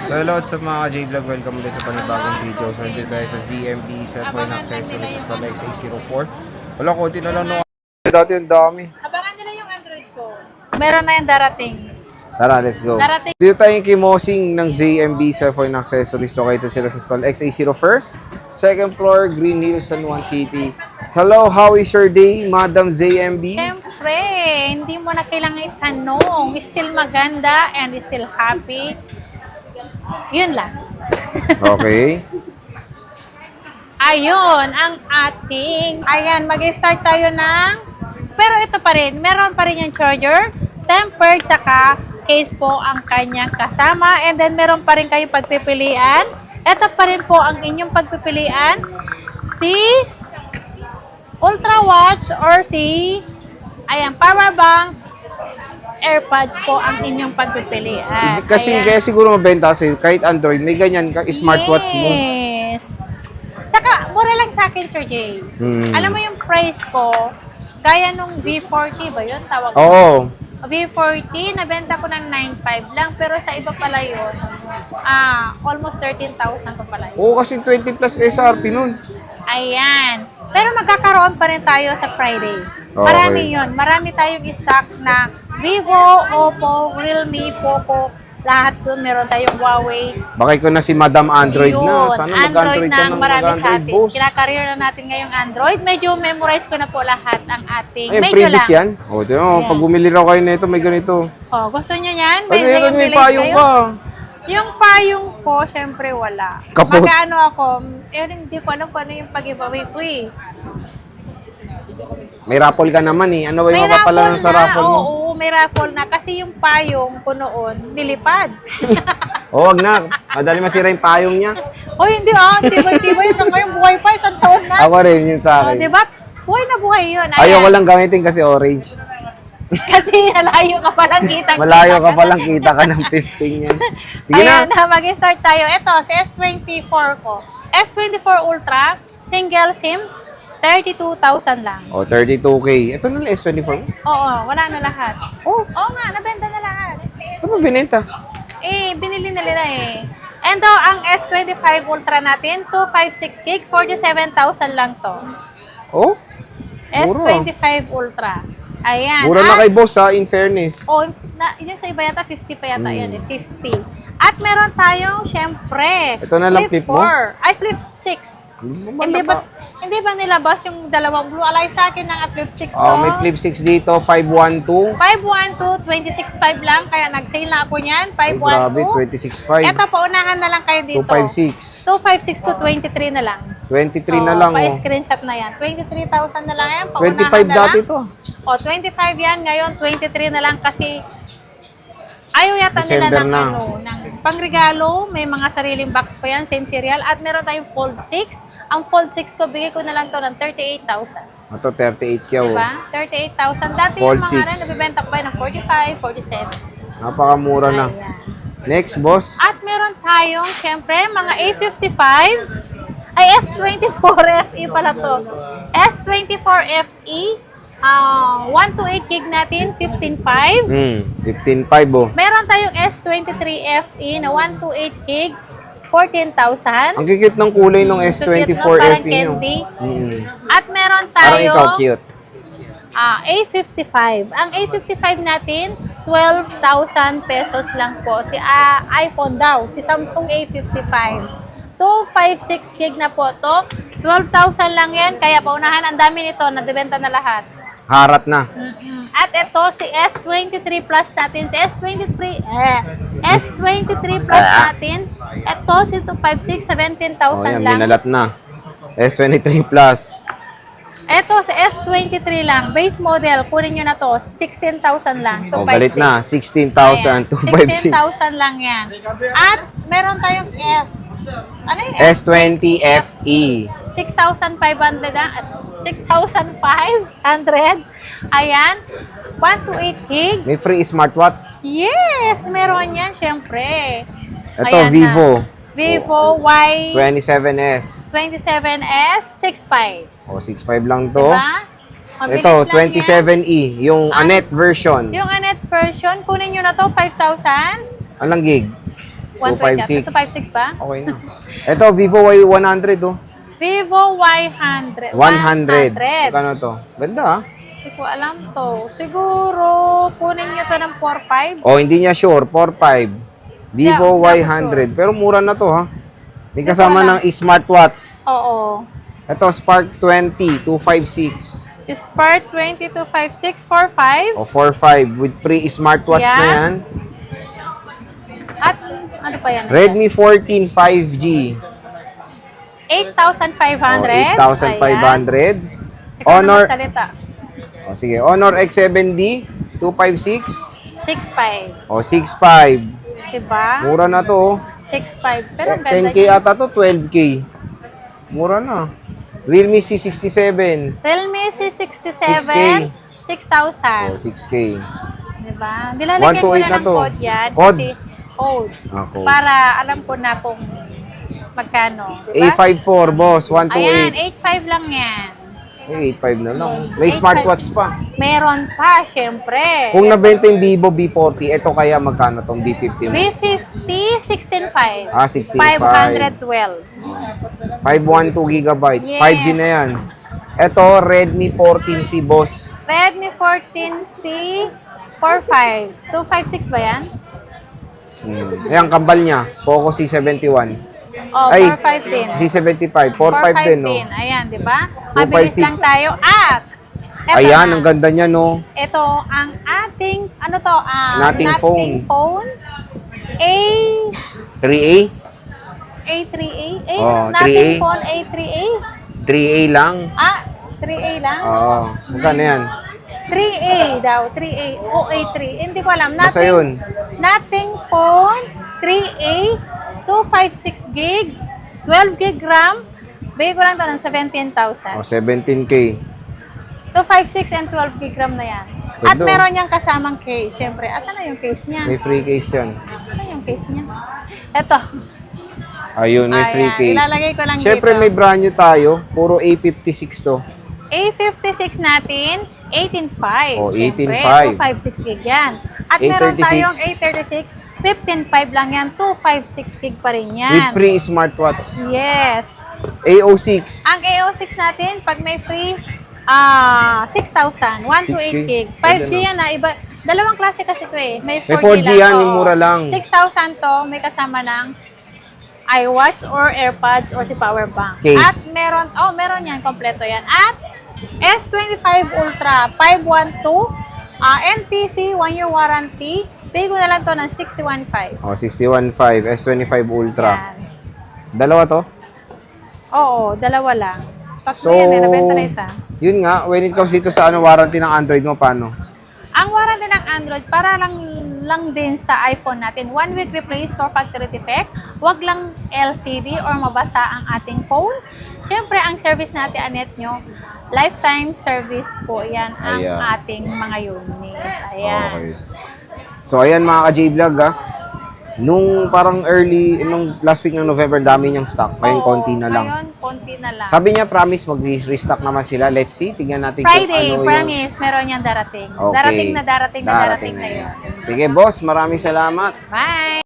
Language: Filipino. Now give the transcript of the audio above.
So hello sa mga J-Vlog, welcome ulit sa panibagong video. So nandito tayo sa ZMB sa phone accessories sa Stella X804. Wala, konti na lang nung dati ang dami. Abangan nila yung Android ko. Meron na yung darating. Tara, let's go. Darating. Dito tayo yung kimosing ng ZMB sa phone accessories. Located sila sa stall X804. Second floor, Green Hills, San Juan City. Hello, how is your day, Madam ZMB? Siyempre, hindi mo na kailangan itanong. Still maganda and still happy. Yun lang. Okay. Ayun, ang ating... Ayan, mag-start tayo ng... Pero ito pa rin, meron pa rin yung charger, tempered, saka case po ang kanyang kasama. And then, meron pa rin kayong pagpipilian. Ito pa rin po ang inyong pagpipilian. Si Ultra Watch or si... Ayan, power bank, AirPods po ang inyong pagpipilian. Kasi Ayan. kaya siguro mabenta kasi kahit Android, may ganyan ka smartwatch mo. Yes. Saka, mura lang sa akin, Sir Jay. Alam mo yung price ko, gaya nung V40 ba yun? Tawag ko. Oo. V40, nabenta ko ng 9.5 lang, pero sa iba pala yun, almost 13,000 pa pala yun. Oo, kasi 20 plus SRP nun. Ayan. Pero magkakaroon pa rin tayo sa Friday. Okay. Marami yun. Marami tayong stock na Vivo, Oppo, Realme, Poco, lahat doon. Meron tayong Huawei. Bakit ko na si Madam Android na. Yun, Sana Android mag-Android na ka ang ng marami sa mag-Android, atin. boss. Kinakareer na natin ngayong Android. Medyo memorize ko na po lahat ang ating. Ay, Medyo previous lang. yan? O, di mo, Ayan. pag bumili raw kayo nito, may ganito. Oh, gusto nyo yan? Ay, ito, may village payong kayo? ka. Yung payong ko, syempre wala. Kaput. Mag-ano ako, hindi ko alam kung ano yung pag-giveaway ko eh. May raffle ka naman eh. Ano ba yung mapapala sa raffle mo? Oo, may raffle na. Kasi yung payong ko noon, nilipad. O, wag na. Madali masira yung payong niya. O hindi tibay-tibay yun. Ngayon buhay pa, isang taon na. Ako rin, yun sa O, akin. diba? Buhay na buhay yun. Ayan. Ayoko lang gamitin kasi orange. Kasi malayo ka palang kita. Malayo ka palang kita ka ng testing yan. Sige Ayan, na. mag-start tayo. Ito, si S24 ko. S24 Ultra, single SIM, 32,000 lang. O, 32K. Ito na lang S24 mo. Oo, wala na lahat. Oo nga, nabenta na lahat. Ito ba binenta? Eh, binili na nila eh. And ang S25 Ultra natin, 256 gig, 47,000 lang to. Oh, mura. S25 Ultra. Ayan. Mura na kay boss ha, in fairness. Oh, yung sa iba yata, 50 pa yata yan eh, 50. At meron tayong, syempre, Ito na lang flip mo? 4. Ay, flip 6. Hindi ba nilabas yung dalawang blue? Alay sa akin ng flip 6 ko. Oh, may flip 6 dito, 512. 512, 26.5 lang, kaya nag-sale na ako niyan. Ay, grabe, 512. 26.5. Eto, paunahan na lang kayo dito. 256. 256 to 23 na lang. 23 na lang. Oh. Pa-screenshot na yan. 23,000 na lang yan. 25 Paunahan na dati lang. to. O, 25 yan. Ngayon, 23 na lang kasi ayaw yata nila December ng, na. ng pangregalo. May mga sariling box pa yan. Same cereal. At meron tayong Fold 6. Ang Fold 6 ko, bigay ko na lang to ng 38,000. Ito, 38 kyaw. Diba? 38,000. Dati Fold yung mga 6. nabibenta ko pa yun ng 45, 47. Napakamura na. Ayan. Next, boss. At meron tayong, syempre, mga A55. Ay, S24FE pala to. S24FE. 128 gig natin, 15.5. 15.5 oh. Meron tayong S23FE na 128 gig, 14,000. Ang kikit ng kulay ng Cute, no? S24 Parang FE nyo. candy. At meron Parang ikaw tayong cute. A55. Ang A55 natin, 12,000 pesos lang po. Si iPhone daw, si Samsung A55. 256 gig na po to. 12,000 lang yan. Kaya paunahan, ang dami nito, nadibenta na lahat. Harat na. At ito, si S23 Plus natin. Si S23 Plus natin. Ito, si 256, 17,000 Oh, yan, lang. binalat na. S23 Plus. Ito, si S23 lang. Base model, kunin nyo na to. 16,000 lang. 256. Oh, galit na. 16,000. 256. 16,000 lang yan. At meron tayong S. Ano yung S20 FE. 6,500 at 6,500. Ayan. 128 gig. May free smartwatch. Yes, meron yan, syempre. Ito, Ayan na. Vivo. Vivo Y 27S. 27S 6.5. O, 6.5 lang to. Diba? Mabilis Ito, lang yan. 27E. Yung Anet version. Yung Anet version, kunin nyo na to, 5,000. Anong gig? 120. 256. 256 ba? Okay na. Ito, Vivo Y100 oh. Vivo Y100. 100. Magkano to? Ganda ah. Hindi ko alam to. Siguro, kunin nyo to ng 4.5. Oh, hindi niya sure. 4.5. Vivo Yeah, Y100. Pero mura na to ha. May Hindi ko kasama alam. ng smartwatch. Oo. Ito, Spark 20, 256. Spark 225645. O 4.5 with free smartwatch na Yeah. yan. At ano pa yan? Redmi 14 5G. 8,500. 8,500. Ikaw Honor, na magsalita. o sige, Honor X7D 256. 6.5. O 6.5. Diba? Mura na to. 6.5. Pero ang ganda 10K niya. ata to, 12K. Mura na. Realme C67. Realme C67. 6K. 6,000. O 6K. Diba? Nilalagyan ko 128 na na ng to. code yan. Code? Kasi code. Ako. Para alam ko na kung magkano. Diba? A54 boss, Ayan, 128. 8.5 lang yan. 8.5 na lang. May 8.5. smartwatch pa. Meron pa, syempre. Kung nabenta yung Vivo B40, ito kaya magkano tong B50 mo? V50, 16.5. Ah, 16.5. 512. 512 gigabytes. Yes. 5G na yan. Ito, Redmi 14C boss. Redmi 14C 45. 256 ba yan? Ayan, kambal niya. Poco C71. Oh, Ay, 45 din. C75. 4.5 din, no? Ayan, di ba? Mabilis 256. lang tayo. At, eto Ayan, na. ang ganda niya, no? Ito ang ating, ano to? Nothing phone. A, 3A? A3A? Oh, Nothing 3A. phone A3A? 3A lang? 3A lang? Oo. Magkano yan? 3A daw, 3A, o A3. Hindi ko alam. Basta yun. Nothing phone, 3A, 256 gig, 12 gig RAM. Bigay ko lang to ng 17,000. O, 17K. 256 and 12 gig RAM na yan. At Ganda. meron niyang kasamang case. Siyempre, asan na yung case niya? May free case yan. Asan yung case niya? Ito. Ayun, may free Ayan, case. ilalagay ko lang Siyempre, dito. may brand new tayo. Puro A56 to. A56 natin, 18.5. Oh, Siyempre, 18.5. 256 gig yan. At meron A36. tayong A36, 15.5 lang yan, 256 gig pa rin yan. With free smartwatch. Yes. A06. Ang A06 natin, pag may free, 6,000, 1 to 8 6K. gig. 5G yan na, iba. Dalawang klase kasi ito eh. May 4G, May 4G lang. yan, Oo. yung mura lang. 6,000 to, may kasama ng iWatch or AirPods or si power bank. Case. At meron yan, kompleto yan. At S25 Ultra 512, NTC 1-year warranty. Bigay ko na lang to ng 61.5. O, 61.5. S25 Ultra. Yan. Dalawa to? Oo, dalawa lang. Tapos So, yan, nabenta na isa. yun nga, when it comes dito sa warranty ng Android mo, paano? Ang warranty ng Android, para lang din sa iPhone natin. 1 week replace for factory defect. Huwag lang LCD or mabasa ang ating phone. Siyempre, ang service natin, Anet nyo, lifetime service po yan ang Ayan. ating mga unit. Ayan. Okay. So, ayan mga ka-J-Vlog ha. Nung parang nung last week ng November, dami niyang stock. Ngayon, Oo, konti na lang. Ngayon, konti na lang. Sabi niya, promise, mag-restock naman sila. Let's see. Tingnan natin Friday, kung ano promise, meron yan darating. Okay. Darating na yun. Sige, boss. Maraming salamat. Bye!